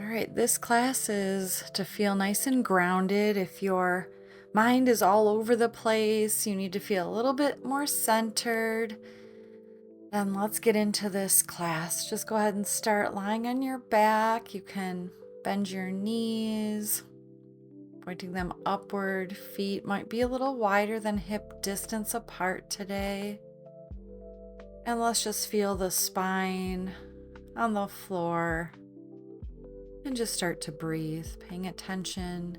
All right, this class is to feel nice and grounded. If your mind is all over the place, you need to feel a little bit more centered. Then let's get into this class. Just go ahead and start lying on your back. You can bend your knees, pointing them upward. Feet might be a little wider than hip distance apart today. And let's just feel the spine on the floor. And just start to breathe, paying attention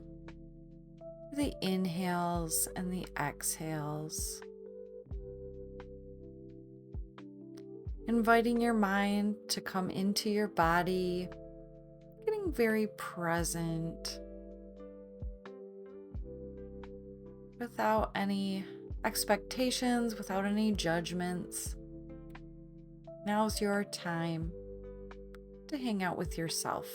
to the inhales and the exhales. Inviting your mind to come into your body, getting very present without any expectations, without any judgments. Now's your time to hang out with yourself.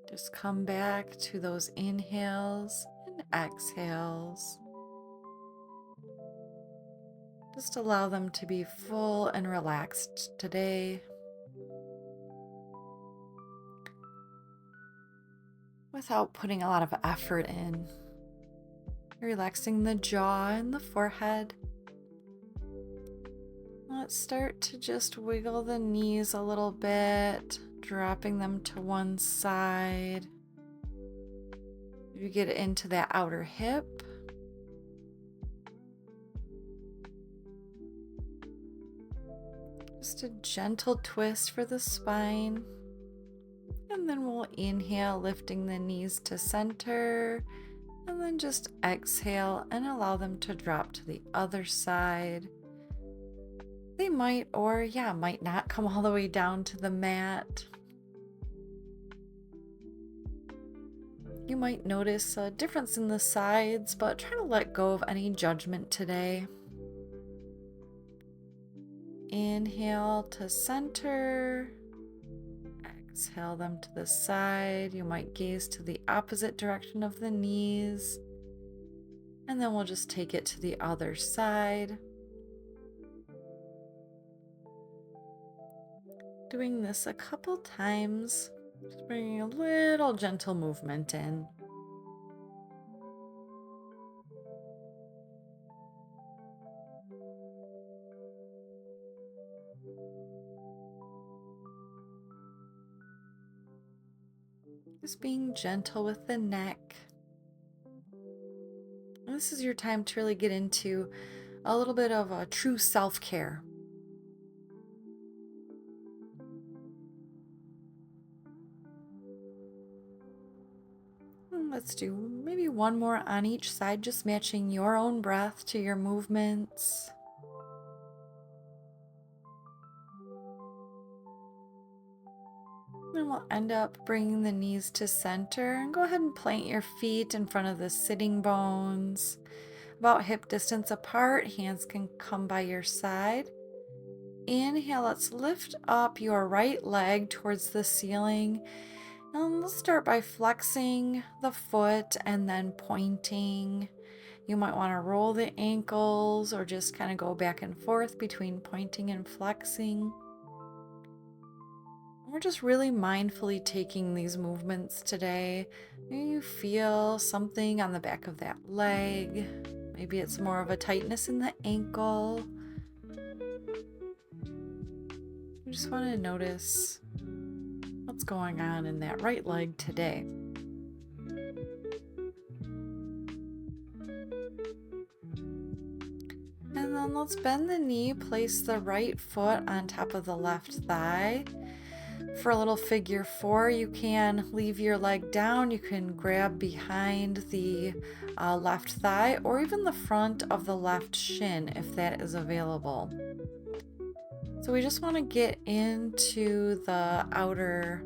Just come back to those inhales and exhales. Just allow them to be full and relaxed today. Without putting a lot of effort in. Relaxing the jaw and the forehead. Let's start to just wiggle the knees a little bit, dropping them to one side. You get into that outer hip. Just a gentle twist for the spine. And then we'll inhale, lifting the knees to center. And then just exhale and allow them to drop to the other side. They might might not come all the way down to the mat. You might notice a difference in the sides, but try to let go of any judgment today. Inhale to center. Exhale them to the side. You might gaze to the opposite direction of the knees. And then we'll just take it to the other side. Doing this a couple times, just bringing a little gentle movement in. Just being gentle with the neck. And this is your time to really get into a little bit of a true self-care. Let's do maybe one more on each side, just matching your own breath to your movements. And we'll end up bringing the knees to center, and go ahead and plant your feet in front of the sitting bones, about hip distance apart. Hands can come by your side. Inhale, let's lift up your right leg towards the ceiling. And let's start by flexing the foot and then pointing. You might want to roll the ankles or just kind of go back and forth between pointing and flexing. We're just really mindfully taking these movements today. Maybe you feel something on the back of that leg. Maybe it's more of a tightness in the ankle. You just want to notice what's going on in that right leg today. And then let's bend the knee, place the right foot on top of the left thigh. For a little figure four, you can leave your leg down. You can grab behind the left thigh or even the front of the left shin if that is available. So we just want to get into the outer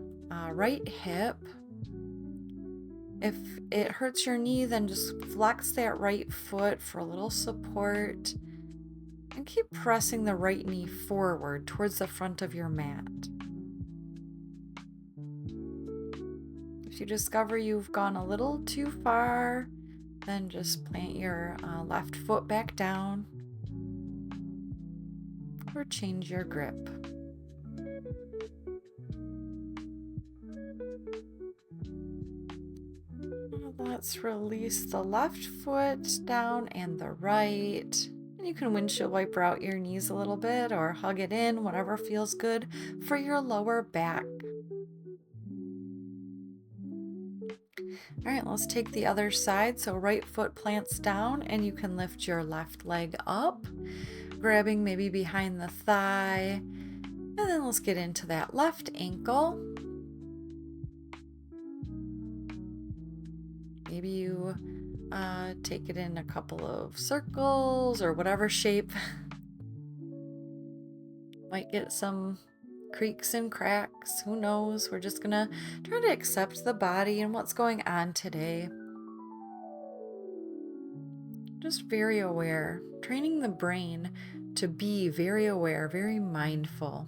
right hip. If it hurts your knee, then just flex that right foot for a little support and keep pressing the right knee forward towards the front of your mat. If you discover you've gone a little too far, Then just plant your left foot back down or change your grip. Let's release the left foot down and the right. And you can windshield wiper out your knees a little bit or hug it in, whatever feels good for your lower back. All right, let's take the other side. So right foot plants down and you can lift your left leg up, grabbing maybe behind the thigh. And then let's get into that left ankle. Maybe you take it in a couple of circles or whatever shape. Might get some creaks and cracks. Who knows? We're just gonna try to accept the body and what's going on today. Just very aware, training the brain to be very aware, very mindful.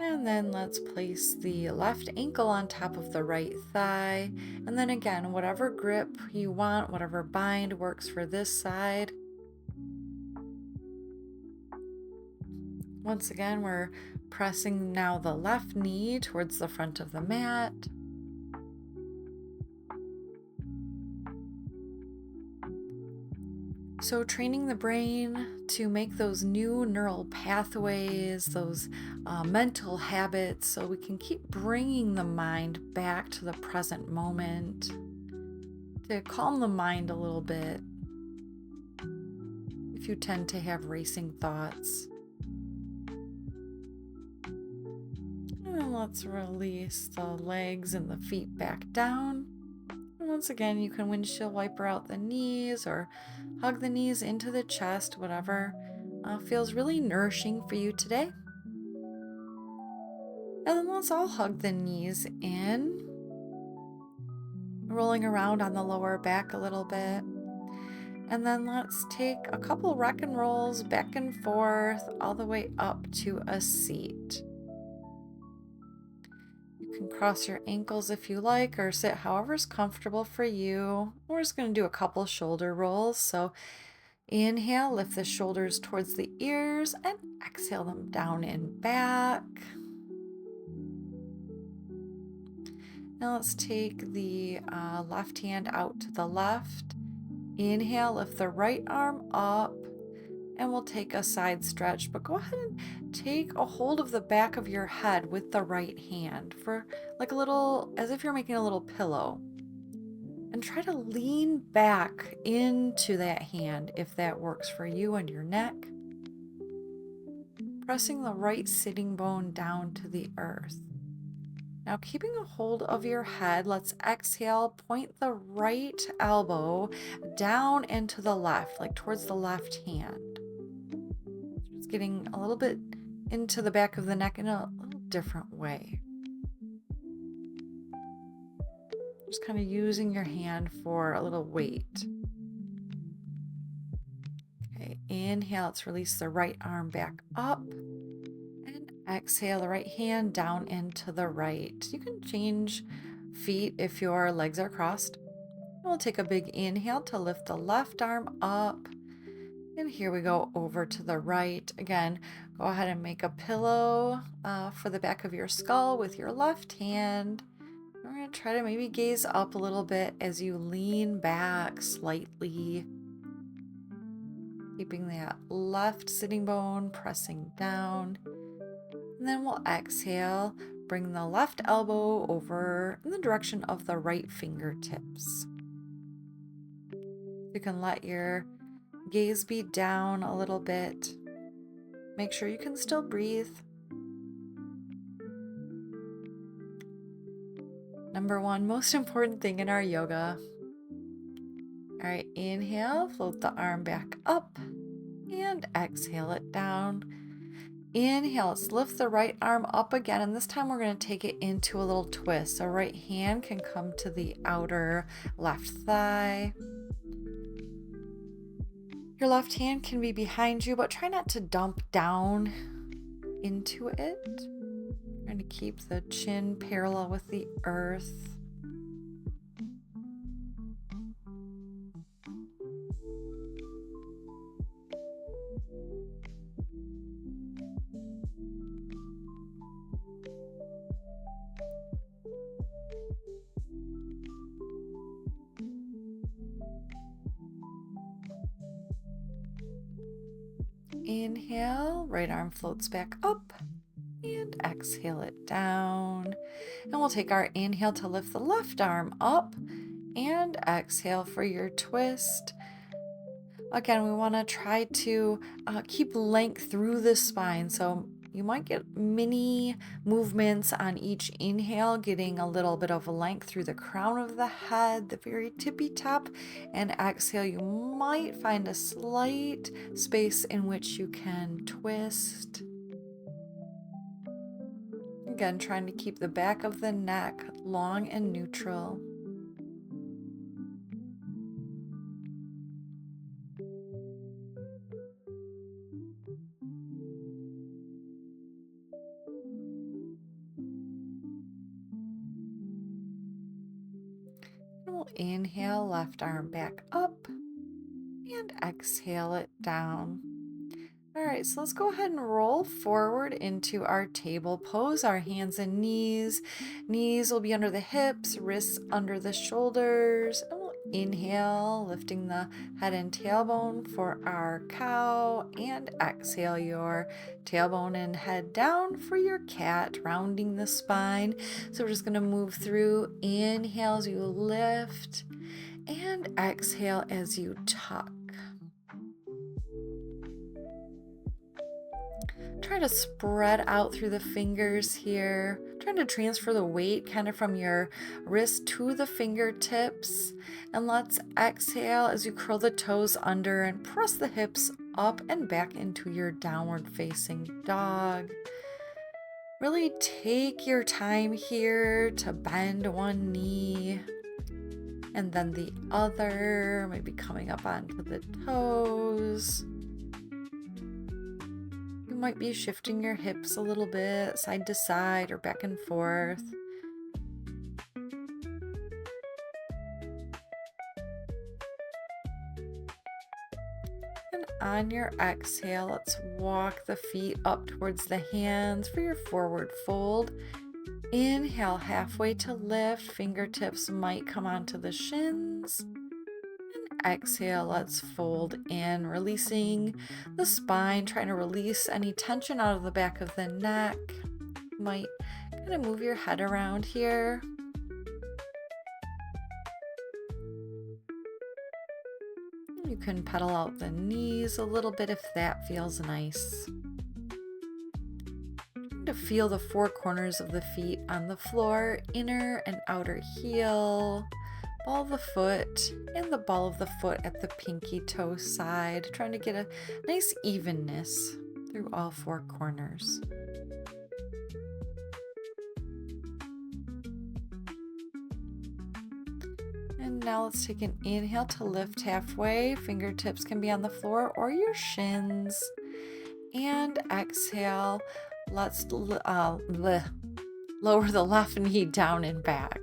And then let's place the left ankle on top of the right thigh. And then again, whatever grip you want, whatever bind works for this side. Once again, we're pressing now the left knee towards the front of the mat. So training the brain to make those new neural pathways, those mental habits, so we can keep bringing the mind back to the present moment, to calm the mind a little bit if you tend to have racing thoughts. And let's release the legs and the feet back down. And once again, you can windshield wiper out the knees or hug the knees into the chest, whatever feels really nourishing for you today. And then let's all hug the knees in, rolling around on the lower back a little bit. And then let's take a couple rock and rolls back and forth all the way up to a seat. You can cross your ankles if you like or sit however's comfortable for you. We're just going to do a couple shoulder rolls. So inhale, lift the shoulders towards the ears and exhale them down and back. Now let's take the left hand out to the left. Inhale, lift the right arm up, and we'll take a side stretch, but go ahead and take a hold of the back of your head with the right hand for like a little, as if you're making a little pillow. And try to lean back into that hand if that works for you and your neck. Pressing the right sitting bone down to the earth. Now keeping a hold of your head, let's exhale, point the right elbow down and to the left, like towards the left hand. Just getting a little bit into the back of the neck in a little different way. Just kind of using your hand for a little weight. Okay, inhale, let's release the right arm back up. And exhale, the right hand down into the right. You can change feet if your legs are crossed. We'll take a big inhale to lift the left arm up. And here we go over to the right. Again, go ahead and make a pillow for the back of your skull with your left hand. We're going to try to maybe gaze up a little bit as you lean back slightly. Keeping that left sitting bone pressing down. And then we'll exhale, bring the left elbow over in the direction of the right fingertips. You can let your gaze be down a little bit. Make sure you can still breathe. Number one, most important thing in our yoga. All right, inhale, float the arm back up and exhale it down. Inhale, let's lift the right arm up again, and this time we're going to take it into a little twist. So right hand can come to the outer left thigh. Your left hand can be behind you, but try not to dump down. into it. Trying to keep the chin parallel with the earth. Inhale, right arm floats back up, and exhale it down. And we'll take our inhale to lift the left arm up, and exhale for your twist. Again, we want to try to keep length through the spine. So you might get mini movements on each inhale, getting a little bit of length through the crown of the head, the very tippy top. And exhale, you might find a slight space in which you can twist. Again, trying to keep the back of the neck long and neutral. And we'll inhale, left arm back up, and exhale it down. All right, so let's go ahead and roll forward into our table pose, our hands and knees. Knees will be under the hips, wrists under the shoulders. And we'll inhale, lifting the head and tailbone for our cow, and exhale your tailbone and head down for your cat, rounding the spine. So we're just gonna move through. Inhale as you lift, and exhale as you tuck. Try to spread out through the fingers here, trying to transfer the weight kind of from your wrist to the fingertips. And let's exhale as you curl the toes under and press the hips up and back into your downward facing dog. Really take your time here to bend one knee and then the other, maybe coming up onto the toes. Might be shifting your hips a little bit side to side or back and forth. And on your exhale, let's walk the feet up towards the hands for your forward fold. Inhale, halfway to lift, fingertips might come onto the shins. Exhale, let's fold in, releasing the spine, trying to release any tension out of the back of the neck. Might kind of move your head around here. You can pedal out the knees a little bit if that feels nice. To feel the four corners of the feet on the floor, inner and outer heel, ball of the foot, and the ball of the foot at the pinky toe side, trying to get a nice evenness through all four corners. And now let's take an inhale to lift halfway. Fingertips can be on the floor or your shins. And exhale, let's lower the left knee down and back.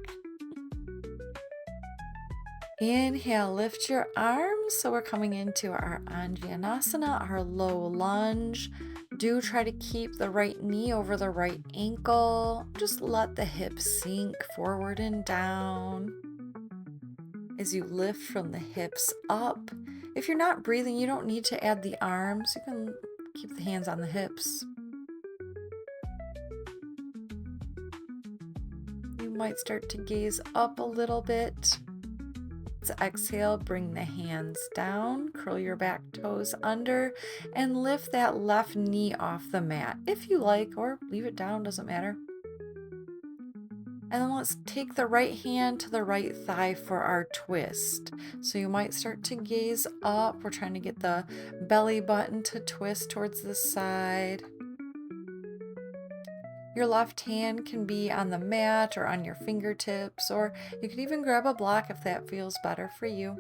Inhale, lift your arms. So we're coming into our Anjaneyasana, our low lunge. Do try to keep the right knee over the right ankle. Just let the hips sink forward and down. As you lift from the hips up. If you're not breathing, you don't need to add the arms. You can keep the hands on the hips. You might start to gaze up a little bit. Exhale, bring the hands down, curl your back toes under, and lift that left knee off the mat if you like, or leave it down, doesn't matter. And then let's take the right hand to the right thigh for our twist. So you might start to gaze up. We're trying to get the belly button to twist towards the side. Your left hand can be on the mat or on your fingertips, or you could even grab a block if that feels better for you.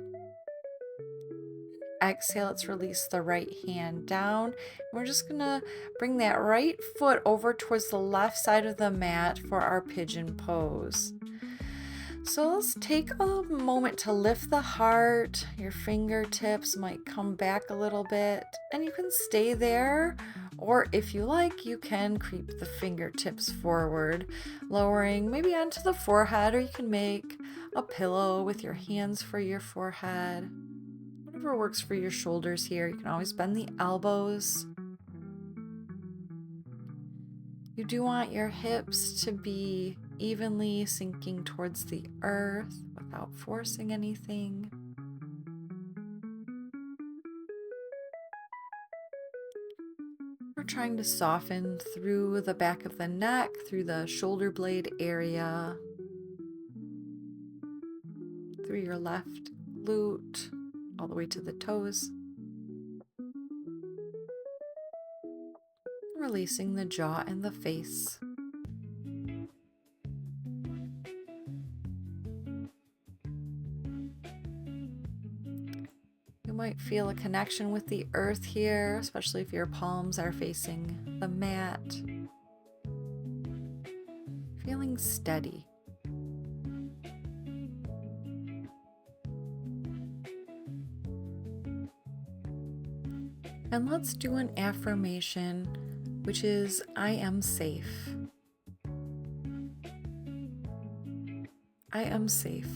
exhale, let's release the right hand down. We're just gonna bring that right foot over towards the left side of the mat for our pigeon pose. So let's take a moment to lift the heart. Your fingertips might come back a little bit, and you can stay there. Or if you like, you can creep the fingertips forward, lowering maybe onto the forehead, or you can make a pillow with your hands for your forehead. Whatever works for your shoulders here. You can always bend the elbows. You do want your hips to be evenly sinking towards the earth without forcing anything. We're trying to soften through the back of the neck, through the shoulder blade area, through your left glute, all the way to the toes. Releasing the jaw and the face. You might feel a connection with the earth here, especially if your palms are facing the mat. Feeling steady. And let's do an affirmation, which is, I am safe. I am safe.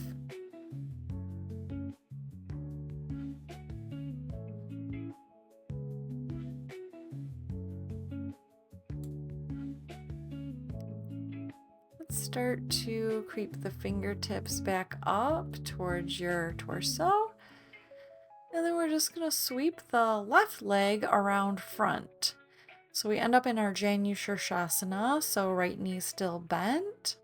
Let's start to creep the fingertips back up towards your torso. And then we're just going to sweep the left leg around front. So we end up in our Janu Shirshasana, so right knee still bent.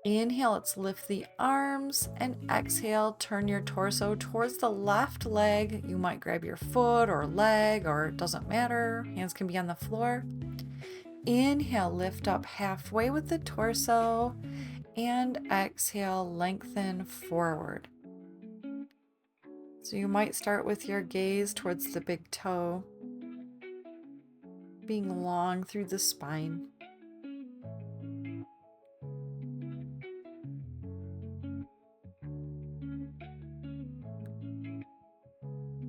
Inhale, let's lift the arms, and exhale, turn your torso towards the left leg. You might grab your foot or leg, or it doesn't matter. Hands can be on the floor. Inhale, lift up halfway with the torso, and exhale, lengthen forward. So you might start with your gaze towards the big toe, being long through the spine.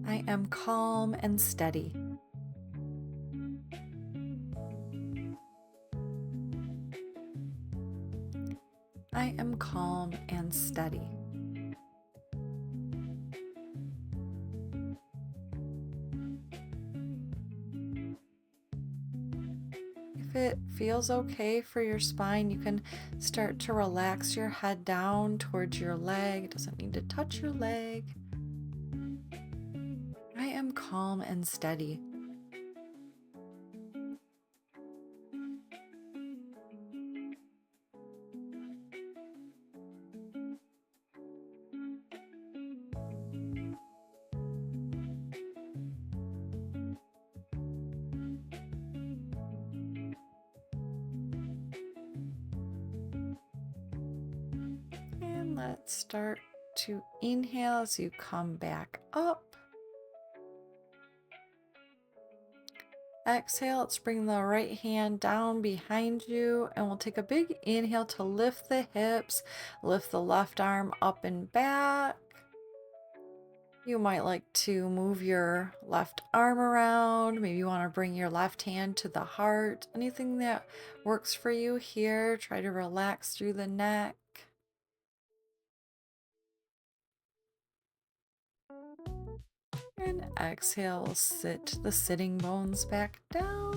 I am calm and steady. I am calm and steady. If it feels okay for your spine, you can start to relax your head down towards your leg. It doesn't need to touch your leg. I am calm and steady. And let's start to inhale as you come back up. Exhale, let's bring the right hand down behind you, and we'll take a big inhale to lift the hips, lift the left arm up and back. You might like to move your left arm around. Maybe you want to bring your left hand to the heart. Anything that works for you here. Try to relax through the neck. And exhale, sit the sitting bones back down.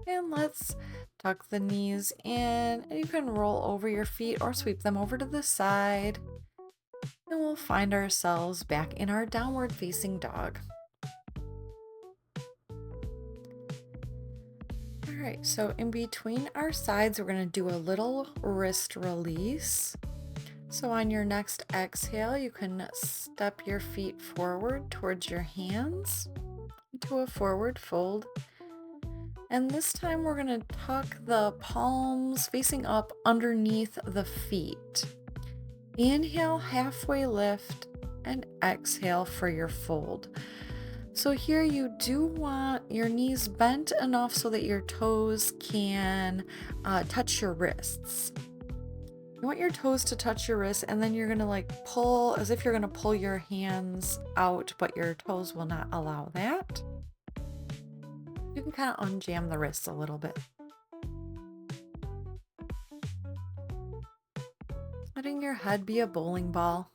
And let's tuck the knees in. And you can roll over your feet or sweep them over to the side. And we'll find ourselves back in our downward facing dog. All right, so in between our sides, we're going to do a little wrist release. So on your next exhale, you can step your feet forward towards your hands into a forward fold. And this time we're going to tuck the palms facing up underneath the feet. Inhale, halfway lift, and exhale for your fold. So here you do want your knees bent enough so that your toes can touch your wrists. You want your toes to touch your wrists, and then you're gonna like pull as if you're gonna pull your hands out, but your toes will not allow that. You can kind of unjam the wrists a little bit. Letting your head be a bowling ball.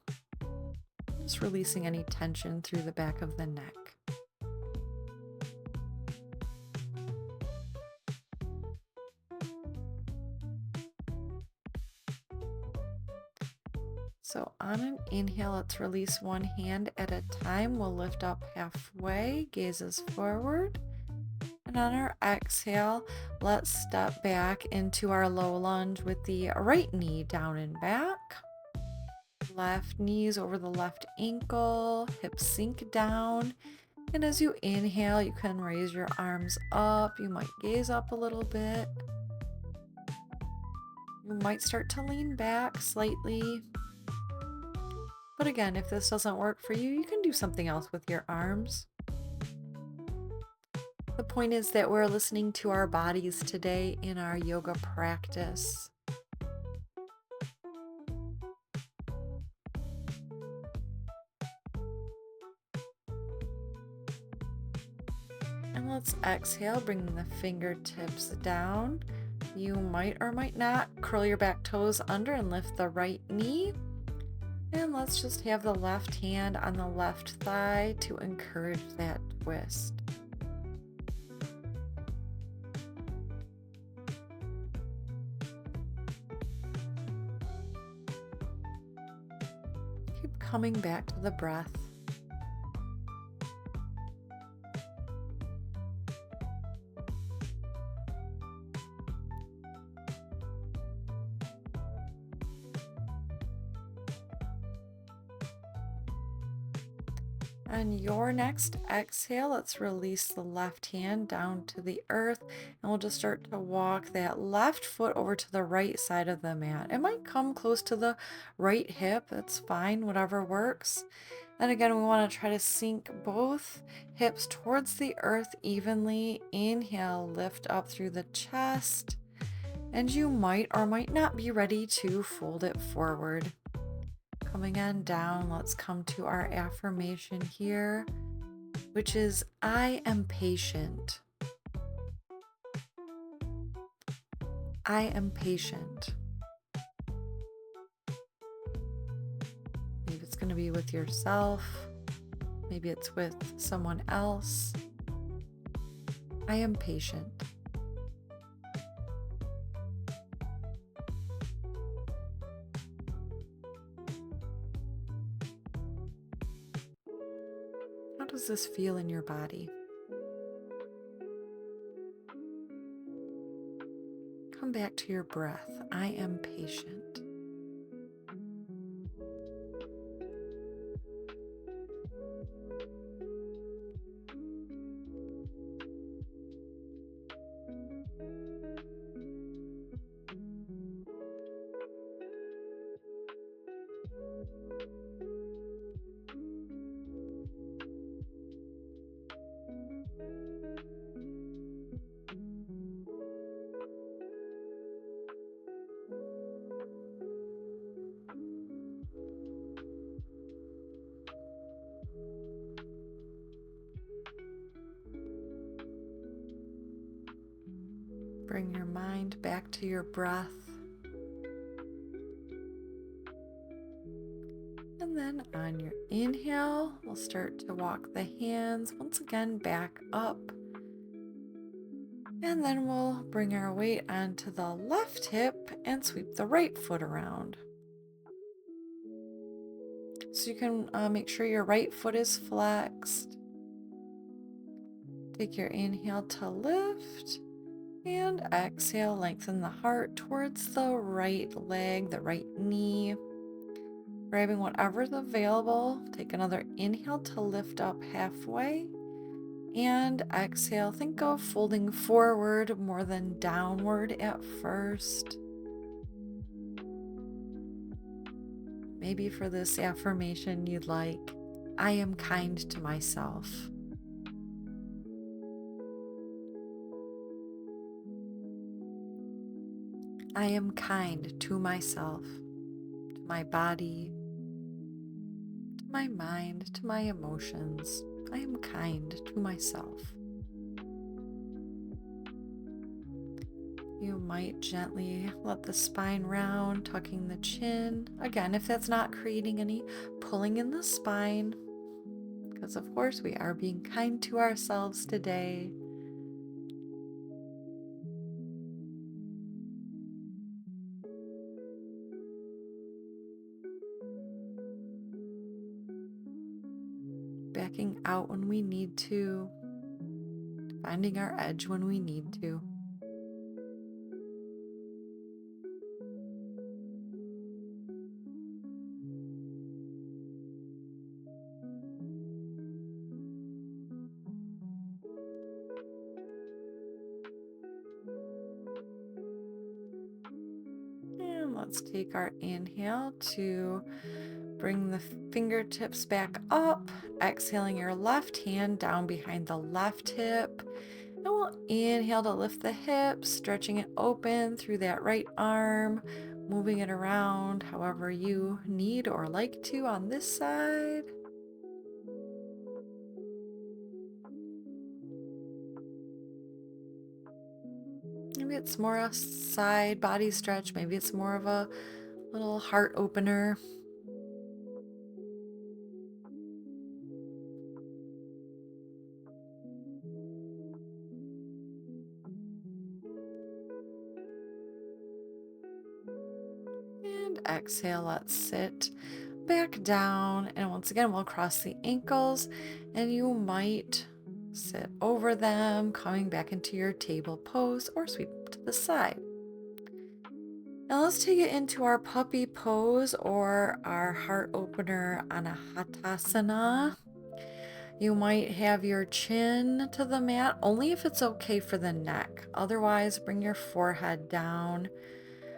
Just releasing any tension through the back of the neck. So on an inhale, let's release one hand at a time. We'll lift up halfway, gazes forward. And on our exhale, let's step back into our low lunge with the right knee down and back. Left knees over the left ankle, hips sink down. And as you inhale, you can raise your arms up. You might gaze up a little bit. You might start to lean back slightly. But again, if this doesn't work for you, you can do something else with your arms. The point is that we're listening to our bodies today in our yoga practice. And let's exhale, bringing the fingertips down. You might or might not curl your back toes under and lift the right knee. And let's just have the left hand on the left thigh to encourage that twist. Keep coming back to the breath. On your next exhale, let's release the left hand down to the earth, and we'll just start to walk that left foot over to the right side of the mat. It might come close to the right hip. That's fine, whatever works. And again, we want to try to sink both hips towards the earth evenly. Inhale, lift up through the chest, and you might or might not be ready to fold it forward. Coming on down, let's come to our affirmation here, which is I am patient. I am patient. Maybe it's going to be with yourself. Maybe it's with someone else. I am patient. How does this feel in your body? Come back to your breath. I am patient. Bring your mind back to your breath. And then on your inhale, we'll start to walk the hands once again back up. And then we'll bring our weight onto the left hip and sweep the right foot around. So you can make sure your right foot is flexed. Take your inhale to lift. And exhale, lengthen the heart towards the right leg, the right knee. Grabbing whatever's available. Take another inhale to lift up halfway. And exhale, think of folding forward more than downward at first. Maybe for this affirmation, you'd like, I am kind to myself. I am kind to myself, to my body, to my mind, to my emotions. I am kind to myself. You might gently let the spine round, tucking the chin. Again, if that's not creating any pulling in the spine, because of course we are being kind to ourselves today. Backing out when we need to, finding our edge when we need to. And let's take our inhale to bring the fingertips back up, exhaling your left hand down behind the left hip. And we'll inhale to lift the hips, stretching it open through that right arm, moving it around however you need or like to on this side. Maybe it's more a side body stretch. Maybe it's more of a little heart opener. And exhale, let's sit back down. And once again, we'll cross the ankles and you might sit over them, coming back into your table pose or sweep to the side. Now let's take it into our puppy pose or our heart opener anahatasana. You might have your chin to the mat, only if it's okay for the neck. Otherwise, bring your forehead down.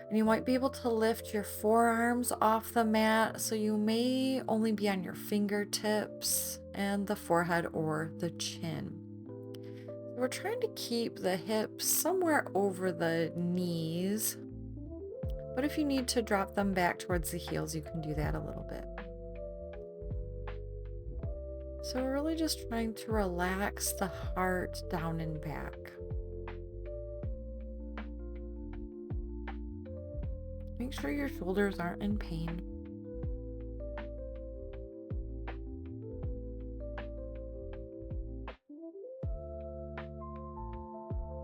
And you might be able to lift your forearms off the mat, so you may only be on your fingertips and the forehead or the chin. We're trying to keep the hips somewhere over the knees, but if you need to drop them back towards the heels, you can do that a little bit. So we're really just trying to relax the heart down and back. Make sure your shoulders aren't in pain.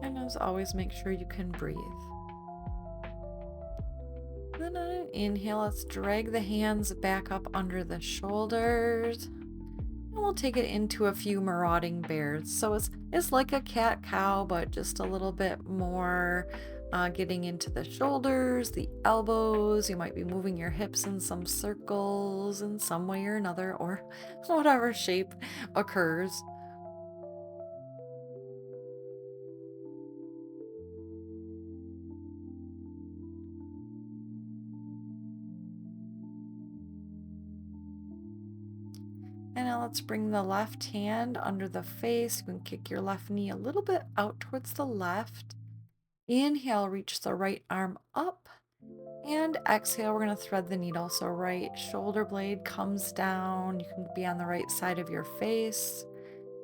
And as always, make sure you can breathe. Then on an inhale, let's drag the hands back up under the shoulders. And we'll take it into a few marauding bears. So it's like a cat-cow, but just a little bit more getting into the shoulders, the elbows. You might be moving your hips in some circles in some way or another, or whatever shape occurs. And now let's bring the left hand under the face. You can kick your left knee a little bit out towards the left. Inhale, reach the right arm up. And exhale, we're going to thread the needle. So right shoulder blade comes down. You can be on the right side of your face.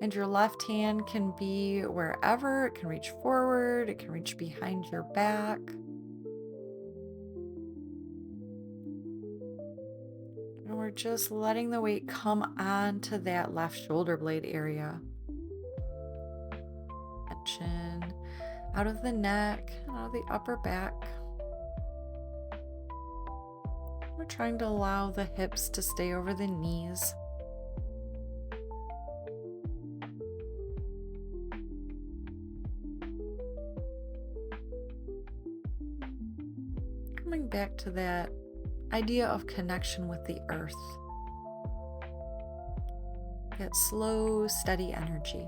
And your left hand can be wherever. It can reach forward. It can reach behind your back. And we're just letting the weight come onto that left shoulder blade area. Tension out of the neck, out of the upper back. We're trying to allow the hips to stay over the knees. Coming back to that idea of connection with the earth. That slow, steady energy.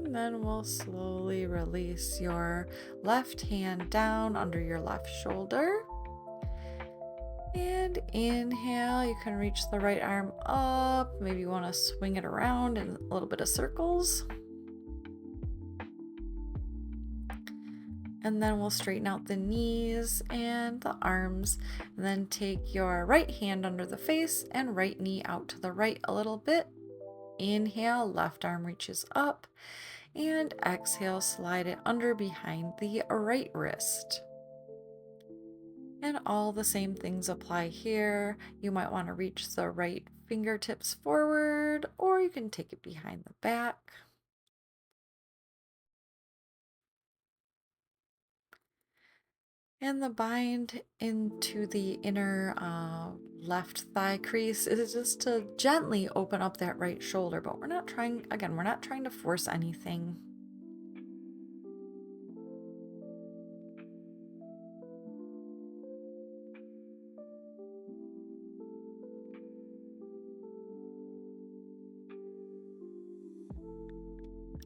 And then we'll slowly release your left hand down under your left shoulder. And inhale, you can reach the right arm up. Maybe you want to swing it around in a little bit of circles. And then we'll straighten out the knees and the arms. And then take your right hand under the face and right knee out to the right a little bit. Inhale, left arm reaches up. And exhale, slide it under behind the right wrist. And all the same things apply here. You might want to reach the right fingertips forward, or you can take it behind the back. And the bind into the inner left thigh crease is just to gently open up that right shoulder, but we're not trying to force anything.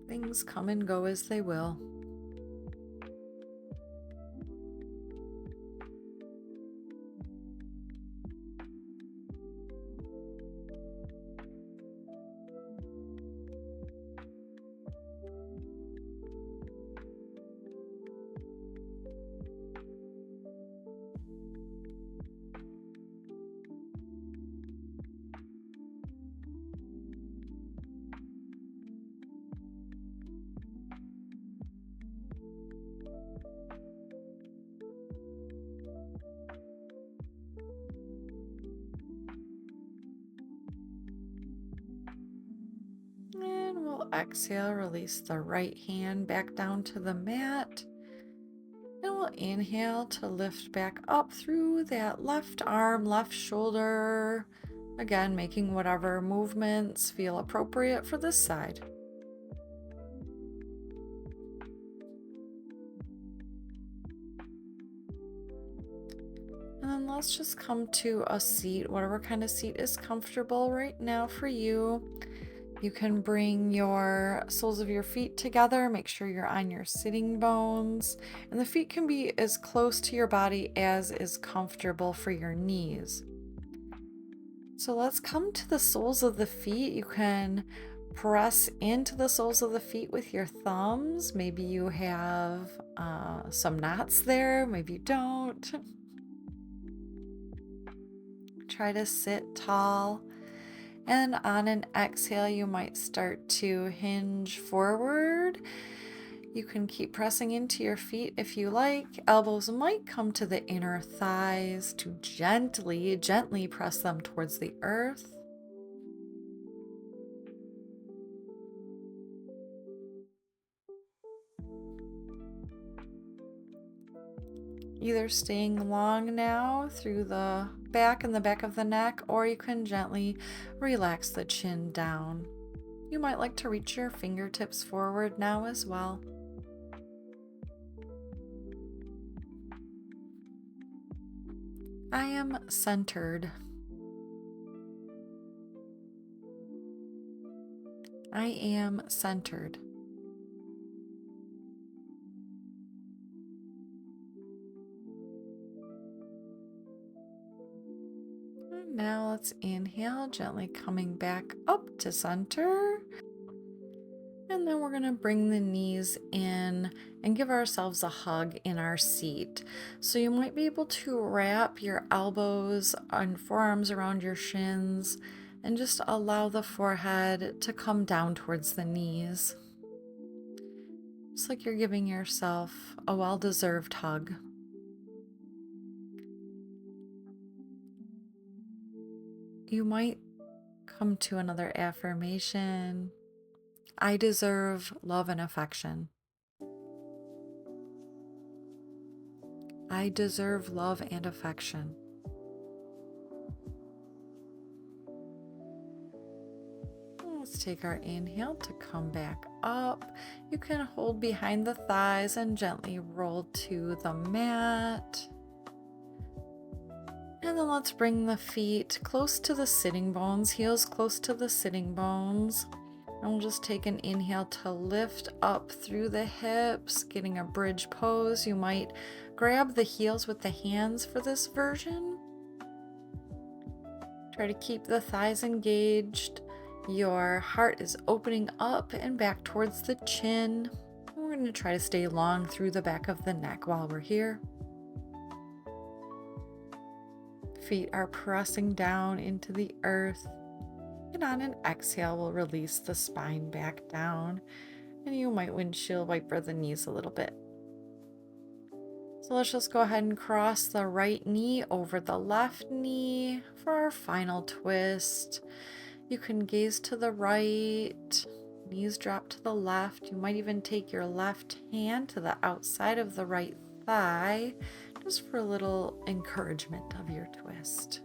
Things come and go as they will. And we'll exhale, release the right hand back down to the mat. And we'll inhale to lift back up through that left arm, left shoulder. Again, making whatever movements feel appropriate for this side. And then let's just come to a seat, whatever kind of seat is comfortable right now for you. You can bring your soles of your feet together, make sure you're on your sitting bones, and the feet can be as close to your body as is comfortable for your knees. So let's come to the soles of the feet. You can press into the soles of the feet with your thumbs. Maybe you have some knots there, maybe you don't. Try to sit tall. And on an exhale, you might start to hinge forward. You can keep pressing into your feet if you like. Elbows might come to the inner thighs to gently press them towards the earth. Either staying long now through the back and the back of the neck, or you can gently relax the chin down. You might like to reach your fingertips forward now as well. I am centered. I am centered. And now let's inhale, gently coming back up to center. And then we're going to bring the knees in and give ourselves a hug in our seat. So you might be able to wrap your elbows and forearms around your shins and just allow the forehead to come down towards the knees. Just like you're giving yourself a well-deserved hug. You might come to another affirmation. I deserve love and affection. I deserve love and affection. Let's take our inhale to come back up. You can hold behind the thighs and gently roll to the mat. And then let's bring the feet close to the sitting bones, heels close to the sitting bones. And we'll just take an inhale to lift up through the hips, getting a bridge pose. You might grab the heels with the hands for this version. Try to keep the thighs engaged. Your heart is opening up and back towards the chin. We're going to try to stay long through the back of the neck while we're here. Feet are pressing down into the earth. And on an exhale, we'll release the spine back down. And you might windshield wiper the knees a little bit. So let's just go ahead and cross the right knee over the left knee for our final twist. You can gaze to the right, knees drop to the left. You might even take your left hand to the outside of the right thigh, just for a little encouragement of your twist.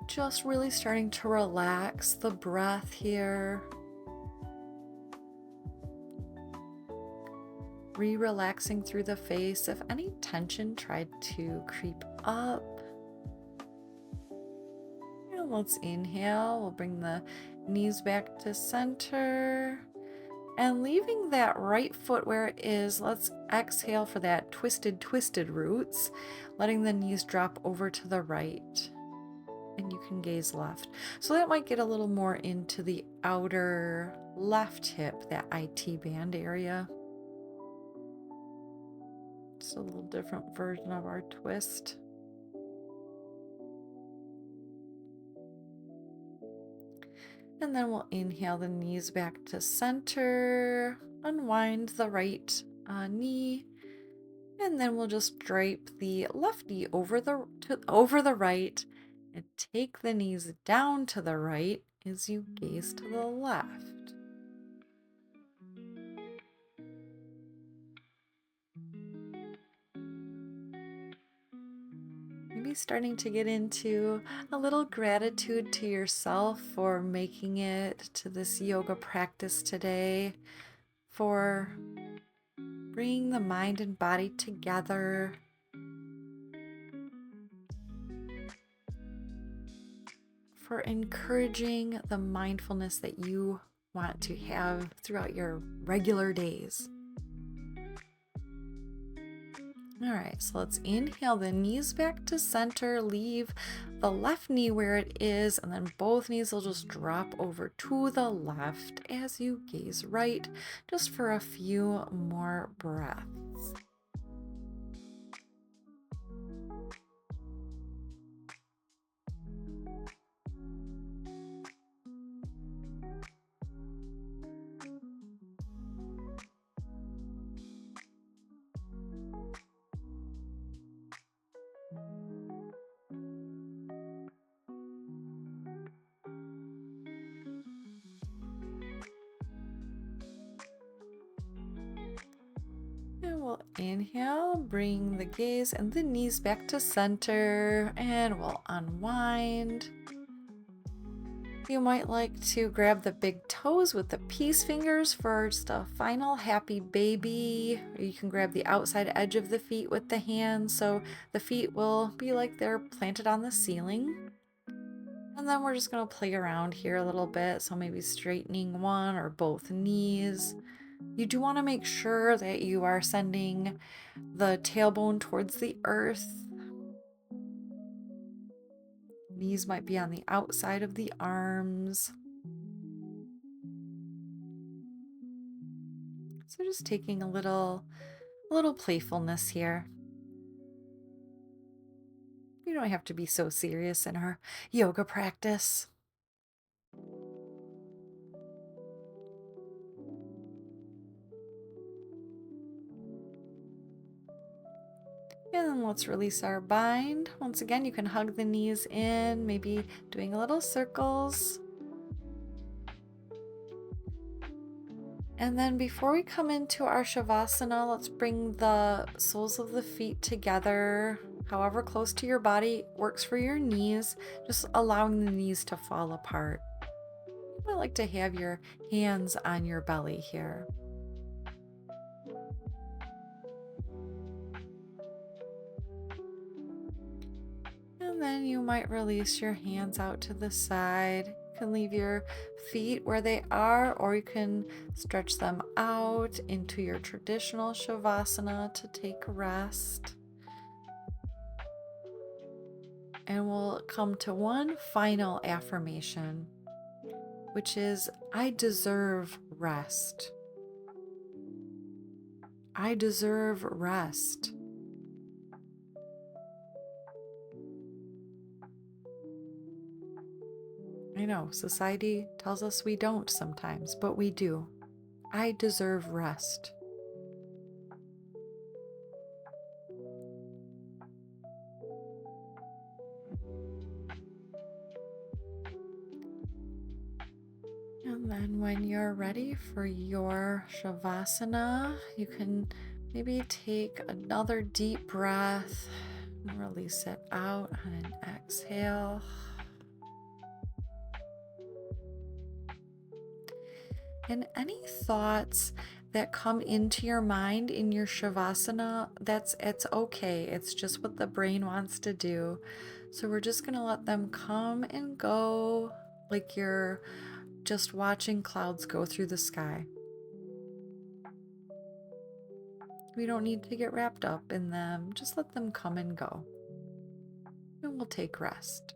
Just really starting to relax the breath here. Relaxing through the face if any tension tried to creep up. And let's inhale. We'll bring the knees back to center. And leaving that right foot where it is, let's exhale for that twisted roots, letting the knees drop over to the right. And you can gaze left. So that might get a little more into the outer left hip, that IT band area. Just a little different version of our twist. And then we'll inhale the knees back to center, unwind the right knee, and then we'll just drape the left knee over the right and take the knees down to the right as you gaze to the left. Maybe starting to get into a little gratitude to yourself for making it to this yoga practice today, for bringing the mind and body together, for encouraging the mindfulness that you want to have throughout your regular days. All right, so let's inhale the knees back to center, leave the left knee where it is, and then both knees will just drop over to the left as you gaze right, just for a few more breaths. And we'll inhale, bring the gaze and the knees back to center, and we'll unwind. You might like to grab the big toes with the peace fingers for just a final happy baby. Or you can grab the outside edge of the feet with the hands, so the feet will be like they're planted on the ceiling. And then we're just going to play around here a little bit, so maybe straightening one or both knees. You do want to make sure that you are sending the tailbone towards the earth. Knees might be on the outside of the arms. So just taking a little playfulness here. You don't have to be so serious in our yoga practice. And then let's release our bind. Once again, you can hug the knees in, maybe doing a little circles. And then before we come into our Shavasana, let's bring the soles of the feet together. However close to your body works for your knees, just allowing the knees to fall apart. You might like to have your hands on your belly here. And then you might release your hands out to the side. You can leave your feet where they are, or you can stretch them out into your traditional Shavasana to take a rest. and we'll come to one final affirmation, which is, I deserve rest. I deserve rest. I know society tells us we don't sometimes, but we do. I deserve rest. And then when you're ready for your Shavasana, you can maybe take another deep breath and release it out on an exhale. And any thoughts that come into your mind in your Shavasana, it's okay. It's just what the brain wants to do. So we're just going to let them come and go like you're just watching clouds go through the sky. We don't need to get wrapped up in them. Just let them come and go. And we'll take rest.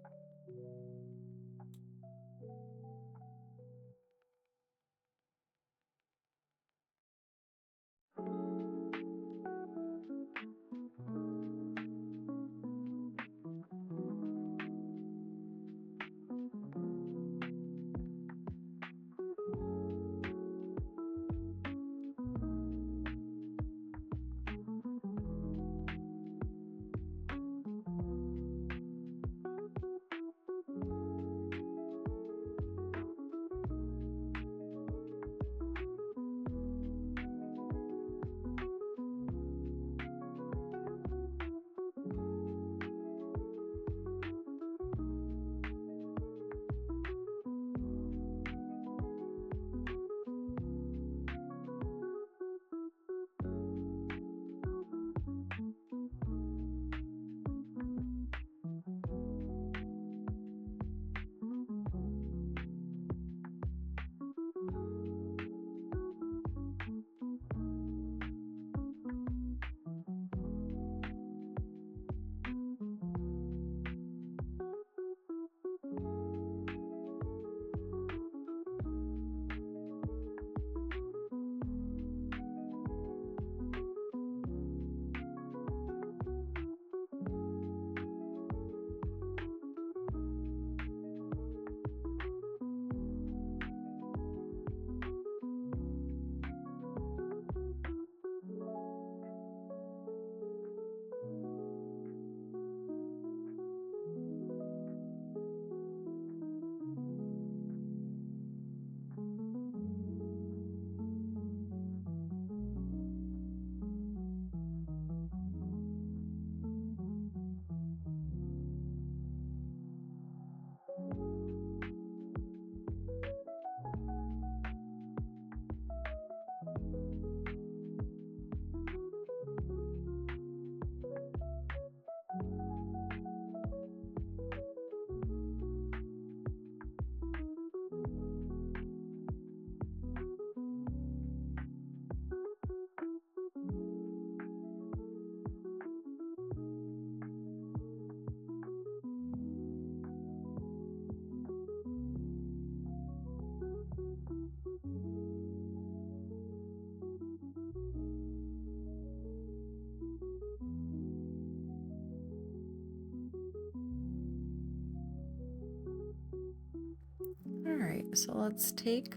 All right, so let's take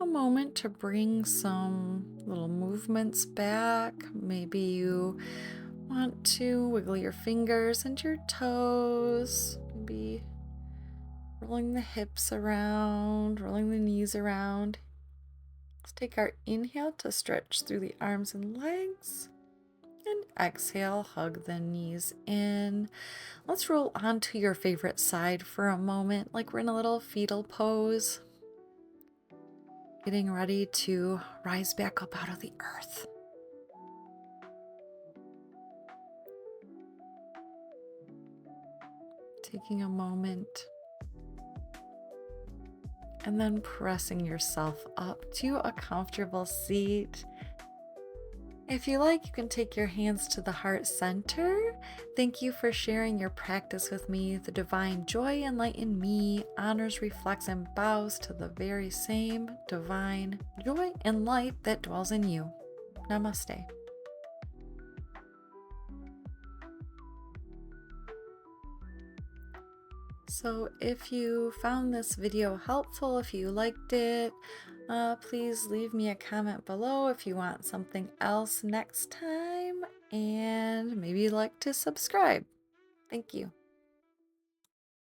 a moment to bring some little movements back. Maybe you want to wiggle your fingers and your toes, maybe rolling the hips around, rolling the knees around. Let's take our inhale to stretch through the arms and legs. And exhale, hug the knees in. Let's roll onto your favorite side for a moment, like we're in a little fetal pose. Getting ready to rise back up out of the earth. Taking a moment. And then pressing yourself up to a comfortable seat. If you like, you can take your hands to the heart center. Thank you for sharing your practice with me. The divine joy enlightened me, honors, reflects, and bows to the very same divine joy and light that dwells in you. Namaste. So if you found this video helpful, if you liked it, please leave me a comment below if you want something else next time, and maybe you'd like to subscribe. Thank you.